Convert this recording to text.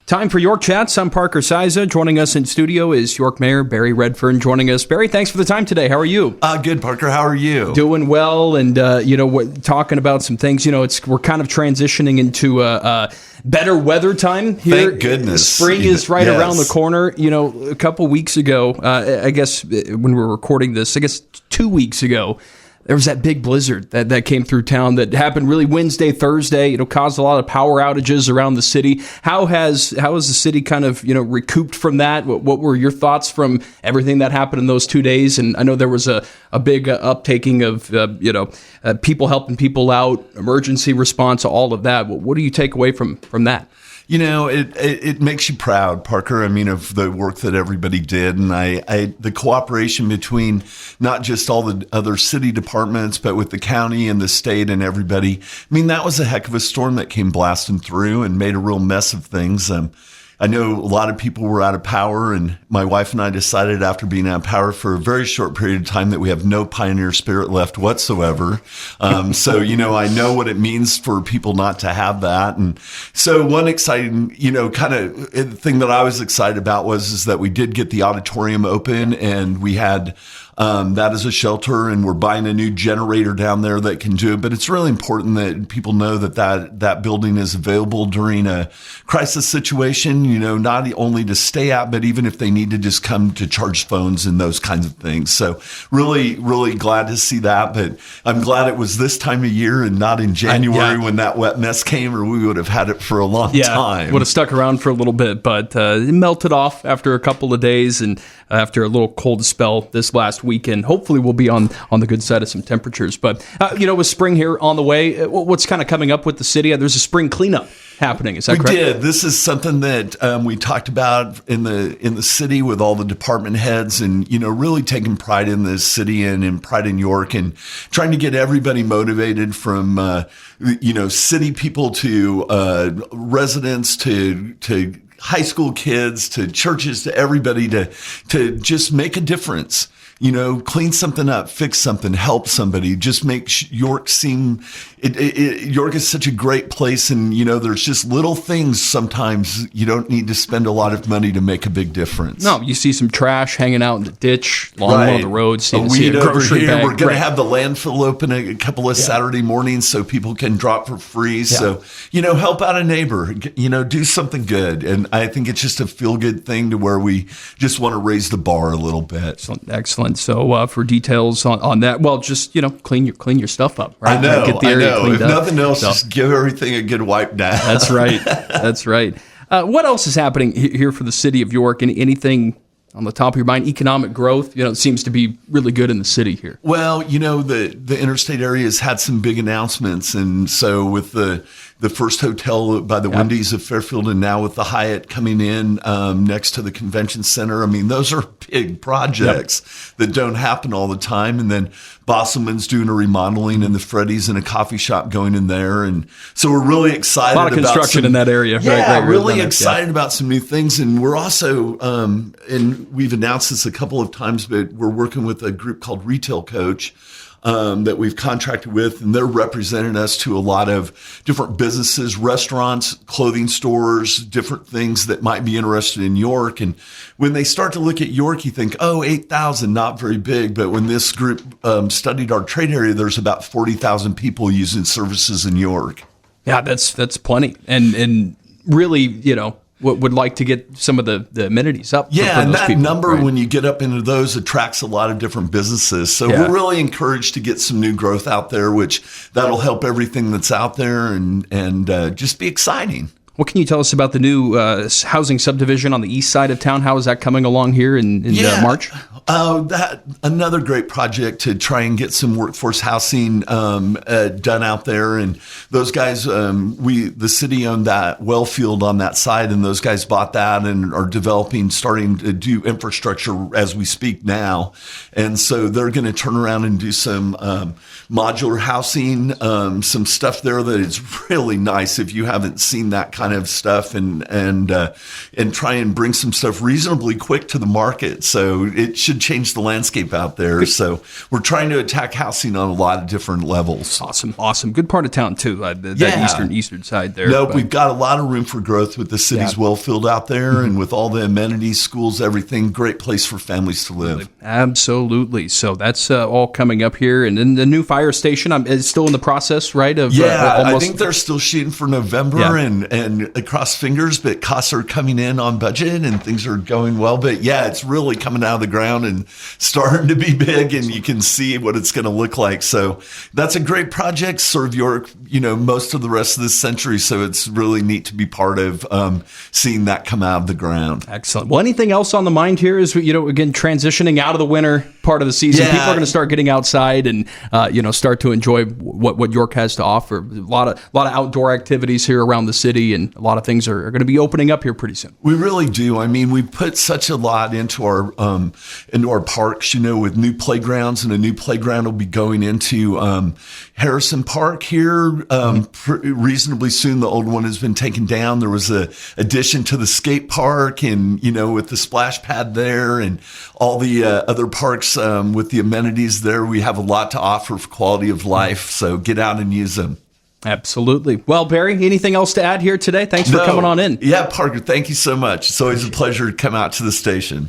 Time for York Chats. I'm Parker Siza. Joining us in studio is York Mayor Barry Redfern joining us. Barry, thanks for the time today. How are you? Good, Parker. How are you? Doing well, and talking about some things. We're kind of transitioning into better weather time here. Thank goodness. Spring is right around the corner. A couple weeks ago, I guess when we're recording this, 2 weeks ago, there was that big blizzard that came through town that happened really Wednesday, Thursday. Caused a lot of power outages around the city. How has the city kind of recouped from that? What were your thoughts from everything that happened in those 2 days? And I know there was a big uptaking of people helping people out, emergency response, all of that. What do you take away from that? It makes you proud, Parker. Of the work that everybody did, and the cooperation between not just all the other city departments, but with the county and the state and everybody. That was a heck of a storm that came blasting through and made a real mess of things. I know a lot of people were out of power, and my wife and I decided after being out of power for a very short period of time that we have no pioneer spirit left whatsoever. So, I know what it means for people not to have that. And so one exciting, kind of thing that I was excited about is that we did get the auditorium open, and we had that as a shelter, and we're buying a new generator down there that can do it. But it's really important that people know that building is available during a crisis situation, not only to stay at, but even if they need to just come to charge phones and those kinds of things. So really, really glad to see that. But I'm glad it was this time of year and not in January when that wet mess came, or we would have had it for a long time. Would have stuck around for a little bit, but it melted off after a couple of days and after a little cold spell this last weekend. Hopefully we'll be on the good side of some temperatures. But, with spring here on the way, what's kind of coming up with the city? There's a spring cleanup happening. Is that correct? We did. This is something that we talked about in the city with all the department heads, and, really taking pride in the city and pride in York, and trying to get everybody motivated from, city people to residents to high school kids to churches to everybody to just make a difference. Clean something up, fix something, help somebody, just make York seem, York is such a great place. And, there's just little things sometimes you don't need to spend a lot of money to make a big difference. No, you see some trash hanging out in the ditch along one of the roads. A weed over here. We're going to have the landfill open a couple of Saturday mornings so people can drop for free. Yeah. So, help out a neighbor, do something good. And I think it's just a feel good thing to where we just want to raise the bar a little bit. Excellent. So for details on that, just clean your stuff up. Right? I know. Get the area cleaned up. If up. nothing else, just give everything a good wipe down. That's right. That's right. What else is happening here for the city of York? Anything on the top of your mind? Economic growth, seems to be really good in the city here. Well, the interstate area has had some big announcements, and so with the first hotel by the Wendy's of Fairfield, and now with the Hyatt coming in next to the convention center. Those are big projects that don't happen all the time. And then Bosselman's doing a remodeling, and the Freddy's and a coffee shop going in there. And so we're really excited about a lot of construction in that area. Yeah, really excited about some new things. And we're also, and we've announced this a couple of times, but we're working with a group called Retail Coach, that we've contracted with, and they're representing us to a lot of different businesses, restaurants, clothing stores, different things that might be interested in York. And when they start to look at York, you think, 8,000, not very big. But when this group studied our trade area, there's about 40,000 people using services in York. Yeah, that's plenty. And really, would like to get some of the amenities up. Yeah, and that people, number, when you get up into those, attracts a lot of different businesses. So we're really encouraged to get some new growth out there, which that'll help everything that's out there and just be exciting. What can you tell us about the new housing subdivision on the east side of town? How is that coming along here in March? That another great project to try and get some workforce housing done out there. And those guys, the city owned that well field on that side, and those guys bought that and are starting to do infrastructure as we speak now. And so they're going to turn around and do some modular housing, some stuff there that is really nice. If you haven't seen that kind kind of stuff and try and bring some stuff reasonably quick to the market. So it should change the landscape out there. So we're trying to attack housing on a lot of different levels. Awesome. Good part of town too. That eastern side there. No, we've got a lot of room for growth with the city's well filled out there, and with all the amenities, schools, everything. Great place for families to live. Absolutely. So that's all coming up here, and then the new fire station is still in the process, right? I think they're still shooting for November, and across fingers, but costs are coming in on budget and things are going well. But yeah, it's really coming out of the ground and starting to be big, and you can see what it's going to look like. So that's a great project. Serve York, most of the rest of this century. So it's really neat to be part of seeing that come out of the ground. Excellent. Well, anything else on the mind here is, again, transitioning out of the winter part of the season. People are going to start getting outside and, start to enjoy what York has to offer. A lot of outdoor activities here around the city, and a lot of things are going to be opening up here pretty soon. We really do. I mean, we put such a lot into our parks, with new playgrounds, and a new playground will be going into Harrison Park here reasonably soon. The old one has been taken down. There was a addition to the skate park, and with the splash pad there, and all the other parks with the amenities there. We have a lot to offer for quality of life. So get out and use them. Absolutely. Well, Barry, anything else to add here today? Thanks for coming on in. Yeah, Parker, thank you so much. It's always a pleasure to come out to the station.